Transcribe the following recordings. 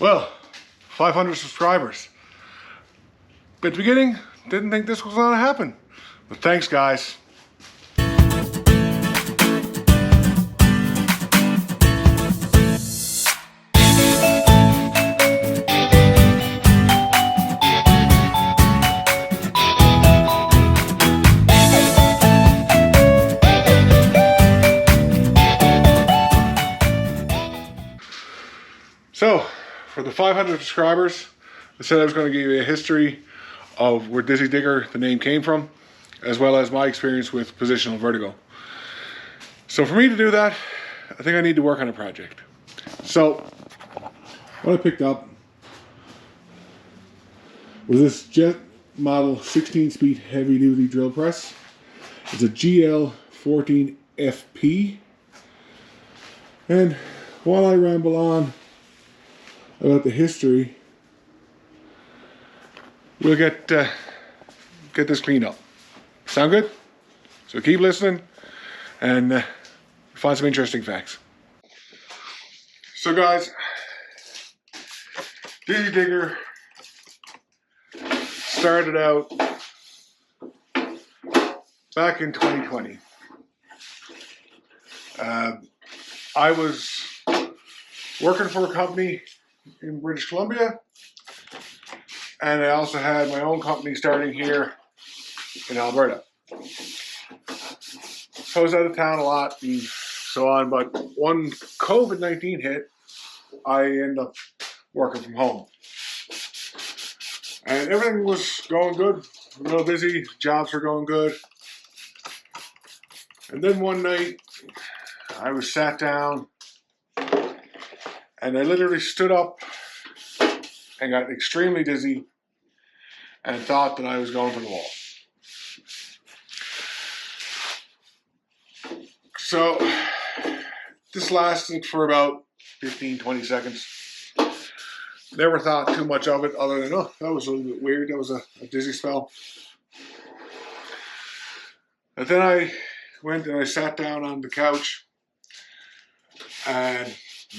Well, 500 subscribers. At the beginning, didn't think this was gonna happen. But thanks, guys. So, for the 500 subscribers, I said I was going to give you a history of where Dizzy Digger, the name, came from, as well as my experience with positional vertigo. So for me to do that, I think I need to work on a project. So, what I picked up was this Jet model 16-speed heavy-duty drill press. It's a GL14FP. And while I ramble on about the history, we'll get this cleaned up. Sound good? So keep listening and find some interesting facts. So guys, Dizzy Digger started out back in 2020. I was working for a company in British Columbia, and I also had my own company starting here in Alberta. So I was out of town a lot and so on, but when COVID-19 hit, I ended up working from home. And everything was going good, real busy, jobs were going good. And then one night, I was sat down and I literally stood up and got extremely dizzy and thought that I was going to the wall. So this lasted for about 15-20 seconds. Never thought too much of it other than, oh, that was a little bit weird. That was a dizzy spell. And then I went and I sat down on the couch, and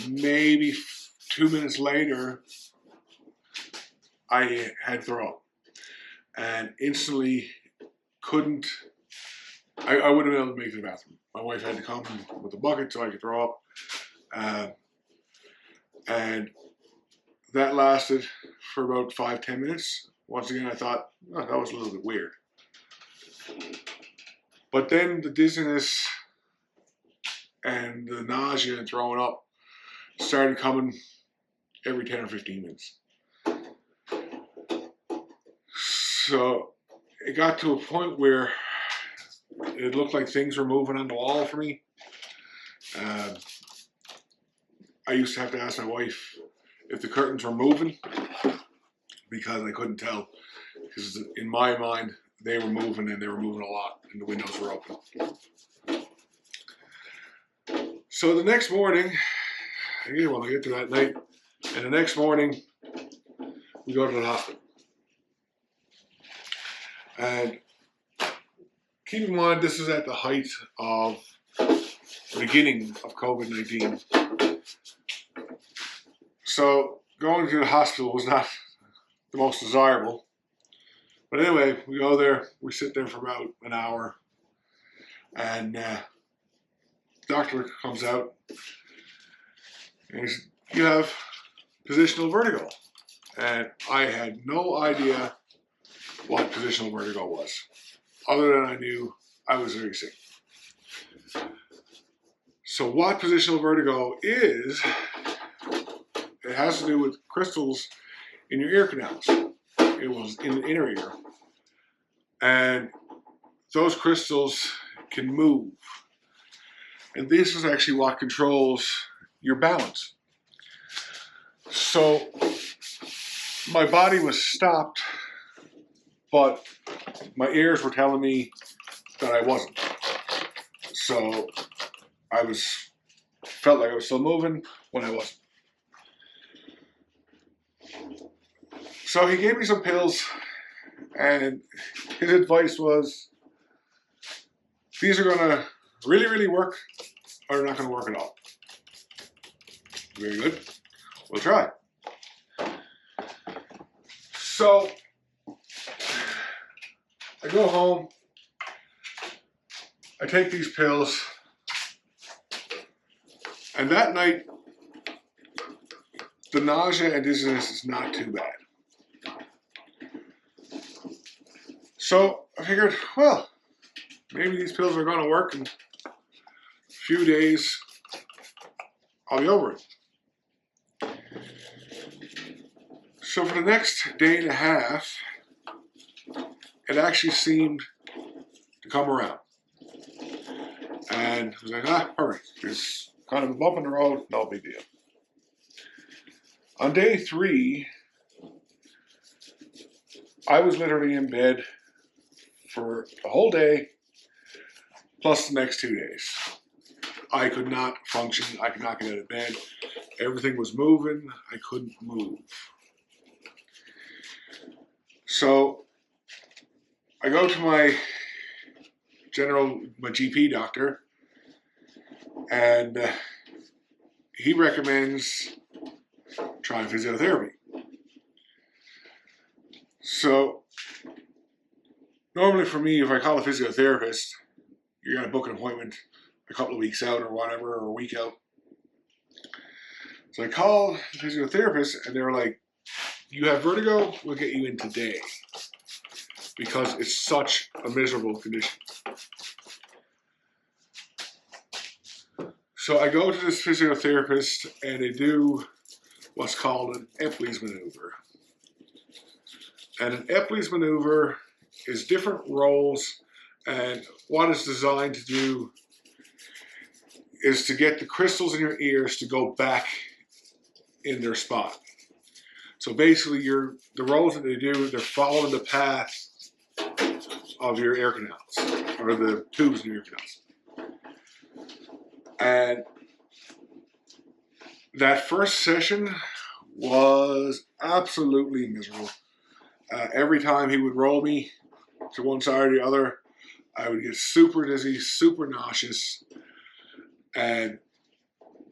maybe 2 minutes later, I had throw up and instantly couldn't, I wouldn't have been able to make it to the bathroom. My wife had to come with a bucket so I could throw up. And that lasted for about 5-10 minutes. Once again, I thought, oh, that was a little bit weird. But then the dizziness and the nausea and throwing up started coming every 10 or 15 minutes. So it got to a point where it looked like things were moving on the wall for me. I used to have to ask my wife if the curtains were moving because I couldn't tell. Because in my mind, they were moving and they were moving a lot and the windows were open. So the next morning, again, when I get to that night, and the next morning, we go to the hospital. And keep in mind, this is at the height of the beginning of COVID-19. So going to the hospital was not the most desirable. But anyway, we go there, we sit there for about an hour, and the doctor comes out and he says, you have positional vertigo. And I had no idea what positional vertigo was, other than I knew I was very sick. So what positional vertigo is, it has to do with crystals in your ear canals. It was in the inner ear. And those crystals can move. And this is actually what controls your balance. So my body was stopped, but my ears were telling me that I wasn't. So I felt like I was still moving when I wasn't. So he gave me some pills, and his advice was, these are gonna really, really work, or they're not gonna work at all. Very good. We'll try. So I go home, I take these pills, and that night the nausea and dizziness is not too bad. So I figured, well, maybe these pills are going to work in a few days. I'll be over it. So for the next day and a half, it actually seemed to come around. And I was like, perfect. It's kind of a bump in the road, no big deal. On day 3, I was literally in bed for the whole day, plus the next 2 days. I could not function. I could not get out of bed. Everything was moving. I couldn't move. So I go to my GP doctor, and he recommends trying physiotherapy. So normally for me, if I call a physiotherapist, you're going to book an appointment a couple of weeks out or whatever, or a week out. So I called the physiotherapist, and they were like, you have vertigo, we'll get you in today, because it's such a miserable condition. So I go to this physiotherapist, and they do what's called an Ep28 maneuver. And an Ep28 maneuver is different rolls, and what it's designed to do is to get the crystals in your ears to go back in their spot. So basically, the rolls that they do, they're following the path of your ear canals, or the tubes in your ear canals. And that first session was absolutely miserable. Every time he would roll me to one side or the other, I would get super dizzy, super nauseous. And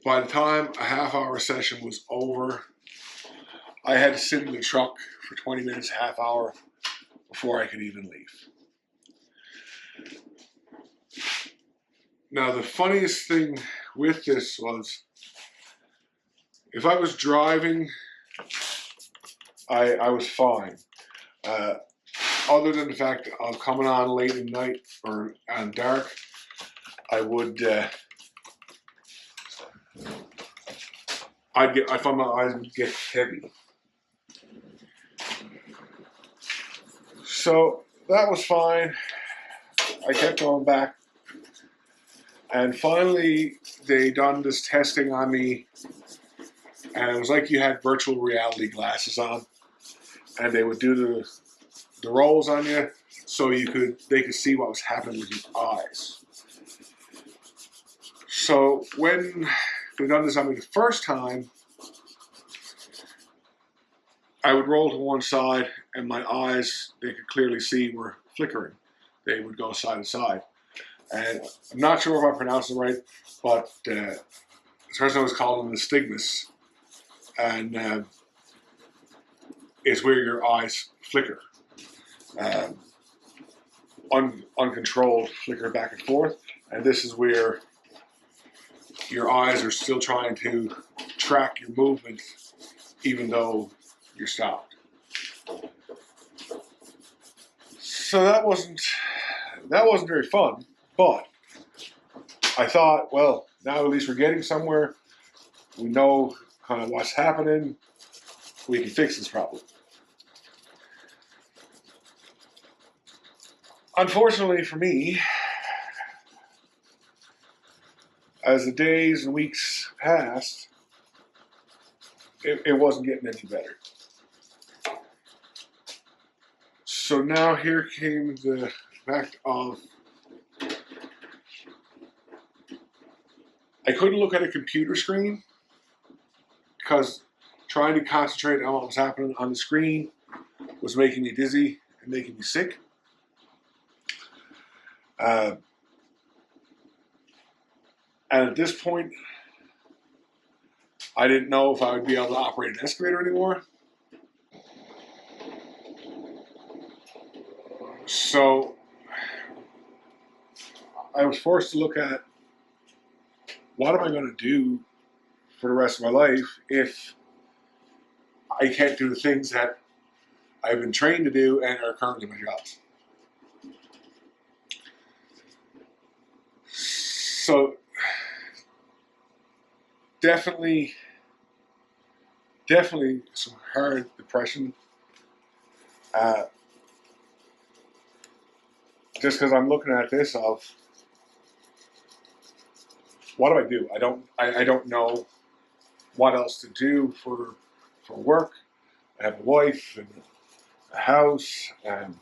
by the time a half-hour session was over, I had to sit in the truck for 20 minutes, half hour, before I could even leave. Now, the funniest thing with this was, if I was driving, I was fine. Other than the fact of coming on late at night or on dark, I found my eyes would get heavy. So that was fine. I kept going back. And finally, they done this testing on me. And it was like you had virtual reality glasses on. And they would do the rolls on you so they could see what was happening with your eyes. So when they done this on me the first time, I would roll to one side, and my eyes, they could clearly see, were flickering. They would go side to side. And I'm not sure if I pronounced it right, but the person was called nystagmus. And it's where your eyes flicker. Uncontrolled flicker back and forth. And this is where your eyes are still trying to track your movement, even though you're stopped. So that wasn't very fun, but I thought, well, now at least we're getting somewhere. We know kind of what's happening. We can fix this problem. Unfortunately for me, as the days and weeks passed, it wasn't getting any better. So now here came the fact of I couldn't look at a computer screen because trying to concentrate on what was happening on the screen was making me dizzy and making me sick. And at this point, I didn't know if I would be able to operate an excavator anymore. So I was forced to look at, what am I going to do for the rest of my life if I can't do the things that I've been trained to do and are currently my jobs. So definitely some hard depression. Just because I'm looking at this of, what do I do? I don't know what else to do for work. I have a wife and a house, and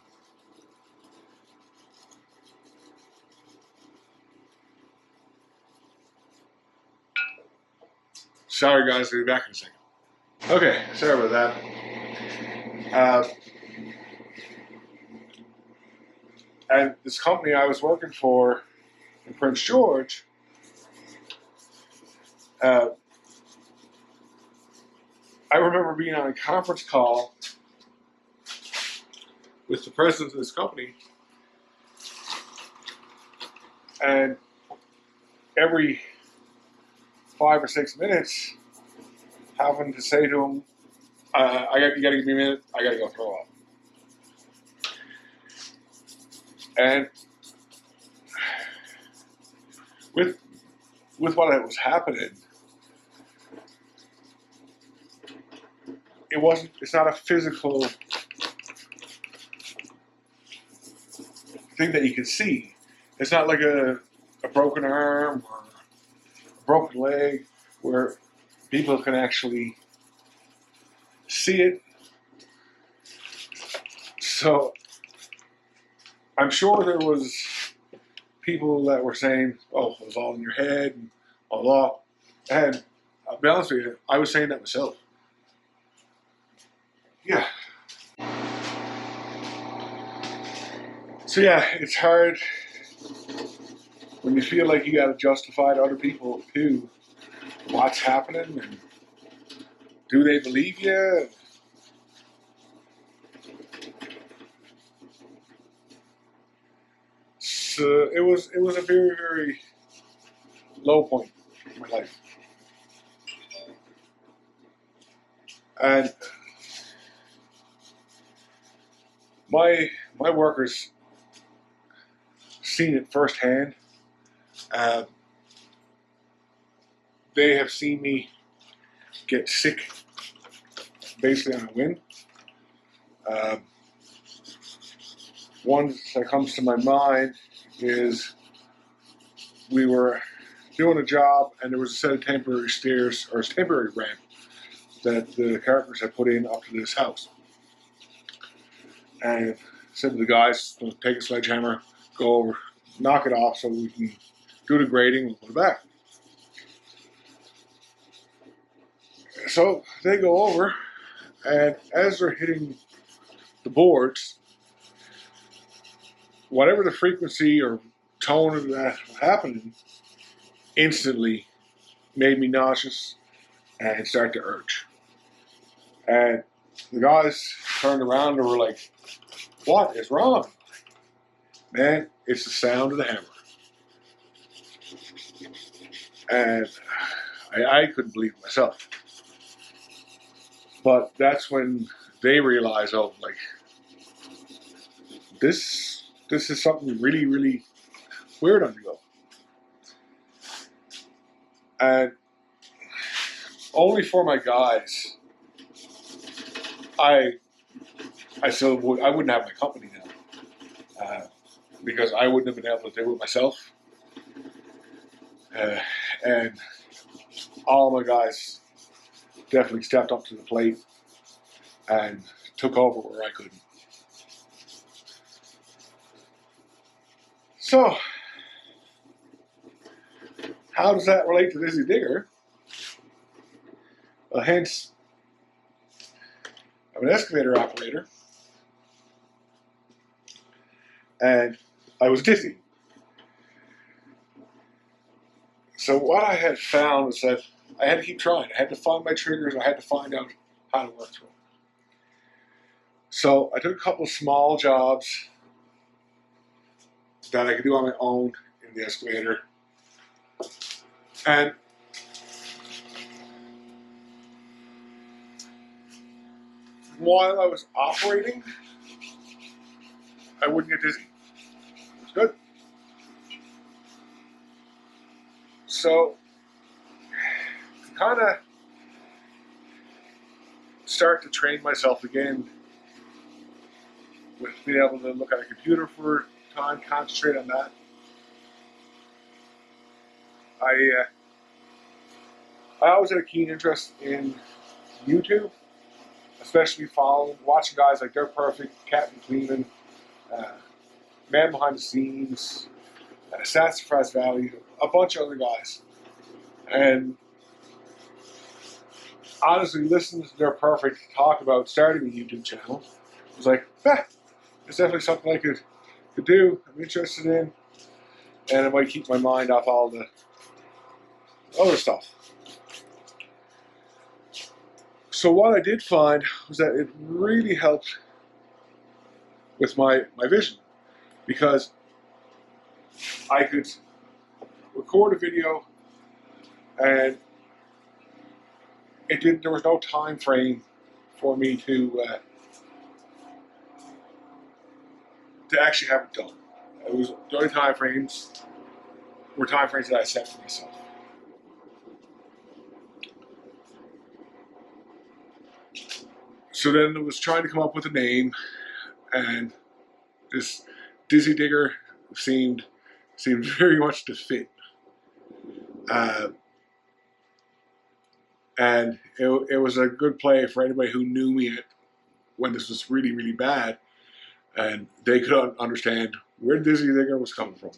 sorry guys, I'll be back in a second. Okay, sorry about that. And this company I was working for in Prince George, I remember being on a conference call with the president of this company, and every 5 or 6 minutes, having to say to him, you gotta give me a minute, I gotta go throw up. And with what was happening, it's not a physical thing that you can see. It's not like a broken arm or a broken leg where people can actually see it. So I'm sure there was people that were saying, oh, it was all in your head and all that. And I'll be honest with you, I was saying that myself. Yeah. So yeah, it's hard when you feel like you got to justify to other people too what's happening, and do they believe you? So it was a very, very low point in my life. And my workers seen it firsthand. They have seen me get sick basically on a whim. One that comes to my mind is, we were doing a job and there was a set of temporary stairs, or a temporary ramp, that the carpenters had put in up to this house. And said to the guys, take a sledgehammer, go over, knock it off so we can do the grading and put it back. So they go over, and as they're hitting the boards, whatever the frequency or tone of that happening, instantly made me nauseous and started to urge. And the guys turned around and were like, what is wrong? Man, it's the sound of the hammer. And I couldn't believe it myself. But that's when they realized, oh, like, this is something really, really weird on the go. And only for my guys, I wouldn't have my company now, because I wouldn't have been able to do it myself. And all my guys definitely stepped up to the plate and took over where I couldn't. So, how does that relate to Dizzy Digger? Well, hence, I'm an excavator operator, and I was dizzy. So what I had found was that I had to keep trying. I had to find my triggers. I had to find out how to work through them. So I took a couple of small jobs that I could do on my own in the excavator. And while I was operating, I wouldn't get dizzy. It was good. So, kind of start to train myself again with being able to look at a computer for time, concentrate on that. I always had a keen interest in YouTube, especially watching guys like They're Perfect, Captain Cleveland, Man Behind the Scenes, Sassafras Valley, a bunch of other guys. And honestly, listening to They're Perfect talk about starting a YouTube channel, I was like, it's definitely something I could do, I'm interested in, and it might keep my mind off all the other stuff. So what I did find was that it really helped with my vision, because I could record a video and there was no time frame for me to actually have it done. It was the only time frames were time frames that I set for myself. So then it was trying to come up with a name, and this Dizzy Digger seemed very much to fit. And it was a good play for anybody who knew me when this was really, really bad, and they could understand where Dizzy Digger was coming from.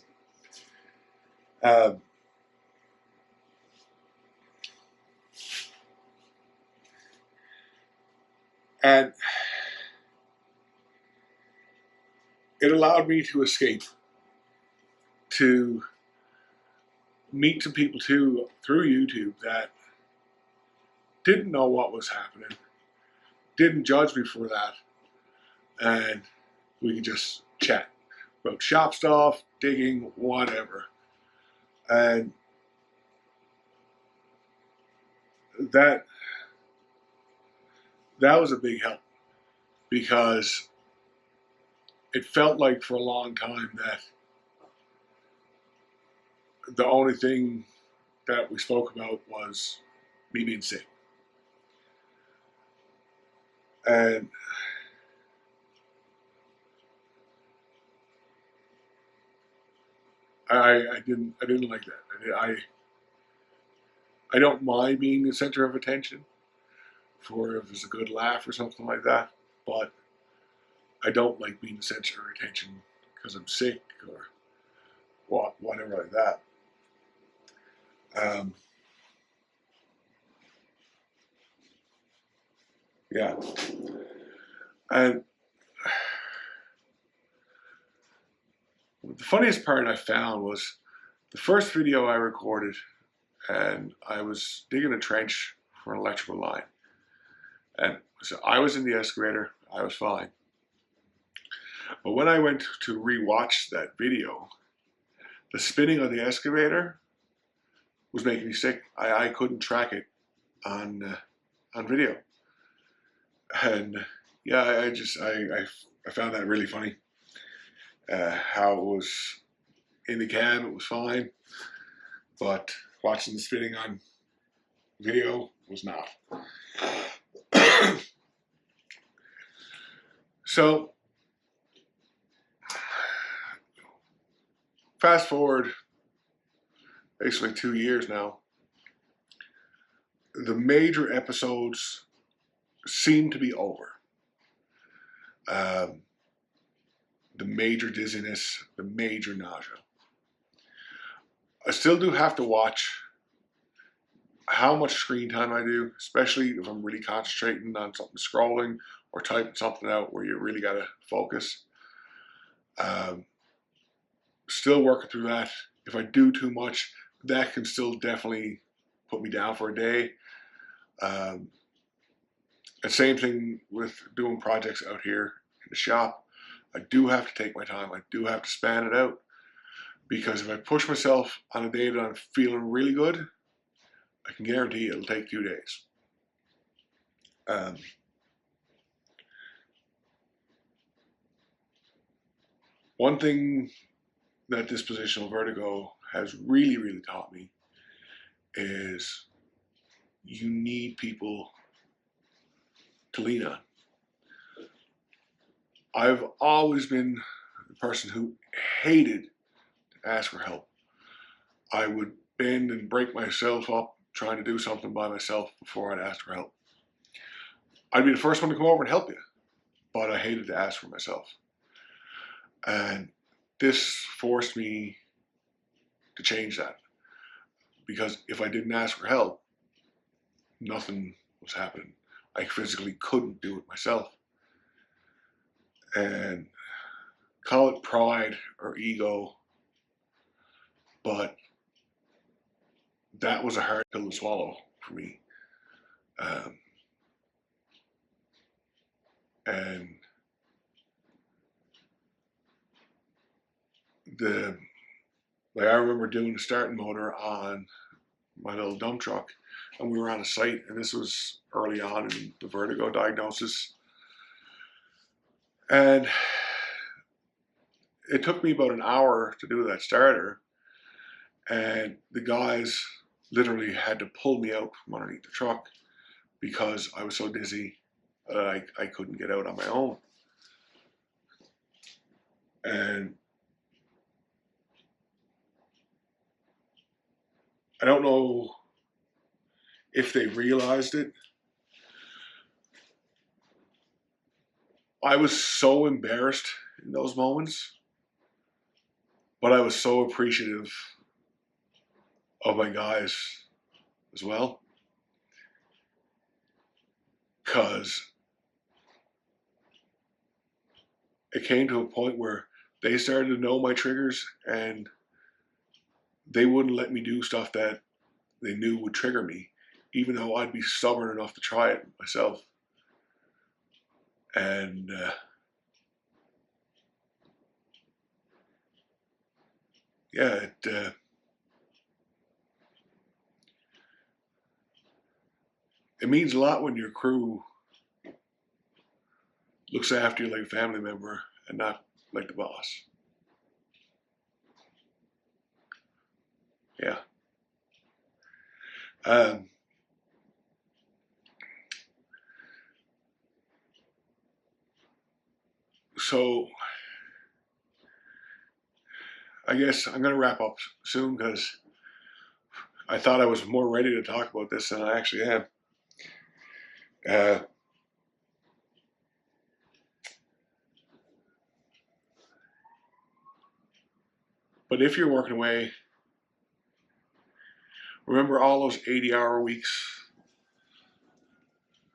And it allowed me to escape, to meet some people too through YouTube that didn't know what was happening, didn't judge me for that, and we could just chat about shop stuff, digging, whatever. And that was a big help, because it felt like for a long time that the only thing that we spoke about was me being sick. And I didn't like that. I don't mind being the center of attention for if there's a good laugh or something like that, but I don't like being the center of attention because I'm sick or whatever like that. Yeah. And the funniest part I found was the first video I recorded, and I was digging a trench for an electrical line. And so I was in the excavator, I was fine. But when I went to rewatch that video, the spinning of the excavator was making me sick. I couldn't track it on video. And yeah, I found that really funny. How it was in the cab, it was fine, but watching the spinning on video was not. So fast forward basically 2 years now, the major episodes seem to be over. The major dizziness, the major nausea. I still do have to watch how much screen time I do, especially if I'm really concentrating on something, scrolling or typing something out where you really got to focus. Still working through that. If I do too much, that can still definitely put me down for a day. And same thing with doing projects out here in the shop. I do have to take my time. I do have to span it out. Because if I push myself on a day that I'm feeling really good, I can guarantee it'll take 2 days. One thing that this positional vertigo has really, really taught me is you need people to lean on. I've always been the person who hated to ask for help. I would bend and break myself up trying to do something by myself before I'd ask for help. I'd be the first one to come over and help you, but I hated to ask for myself. And this forced me to change that. Because if I didn't ask for help, nothing was happening. I physically couldn't do it myself. And call it pride or ego, but that was a hard pill to swallow for me. And I remember doing the starting motor on my little dump truck, and we were on a site, and this was early on in the vertigo diagnosis. And it took me about an hour to do that starter, and the guys literally had to pull me out from underneath the truck because I was so dizzy that I couldn't get out on my own. And I don't know if they realized it. I was so embarrassed in those moments, but I was so appreciative of my guys as well. Because it came to a point where they started to know my triggers and they wouldn't let me do stuff that they knew would trigger me, even though I'd be stubborn enough to try it myself. And yeah, it means a lot when your crew looks after you like a family member and not like the boss. Yeah. So I guess I'm going to wrap up soon because I thought I was more ready to talk about this than I actually am. But if you're working away, remember all those 80-hour weeks,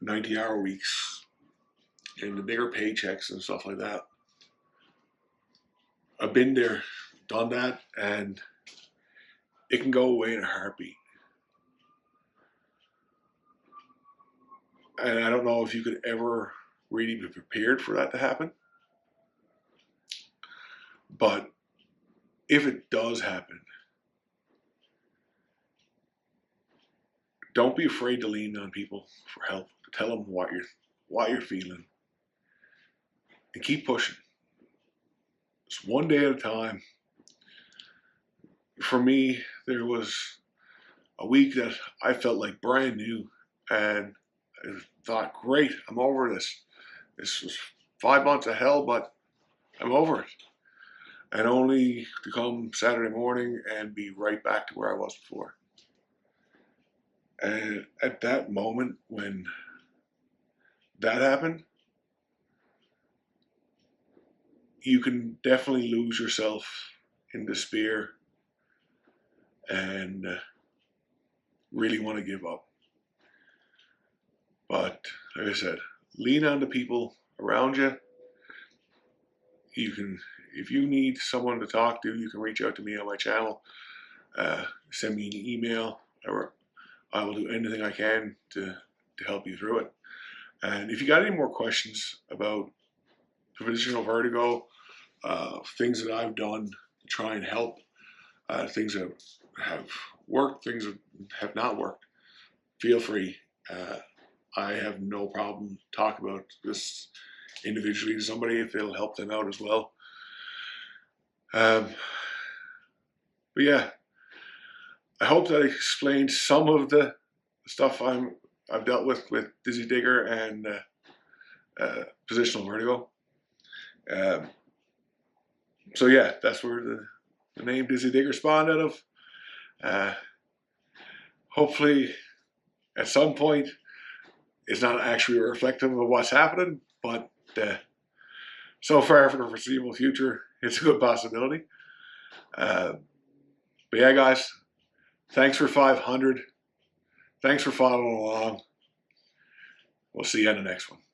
90-hour weeks, and the bigger paychecks and stuff like that. I've been there, done that, and it can go away in a heartbeat. And I don't know if you could ever really be prepared for that to happen. But if it does happen, don't be afraid to lean on people for help. Tell them what you're feeling, and keep pushing. It's one day at a time. For me, there was a week that I felt like brand new, and I thought, great, I'm over this. This was 5 months of hell, but I'm over it. And only to come Saturday morning and be right back to where I was before. And at that moment, when that happened, you can definitely lose yourself in despair and really want to give up. But like I said, lean on the people around you. You can, if you need someone to talk to, you can reach out to me on my channel. Send me an email, or I will do anything I can to help you through it. And if you got any more questions about positional vertigo, things that I've done to try and help, things have worked, things have not worked. Feel free. I have no problem talking about this individually to somebody if it'll help them out as well. But yeah, I hope that I explained some of the stuff I've dealt with dizzy digger and positional vertigo. So yeah, that's where the name Dizzy Digger spawned out of. Hopefully, at some point, it's not actually reflective of what's happening, but so far for the foreseeable future, it's a good possibility. But yeah, guys, thanks for 500. Thanks for following along. We'll see you on the next one.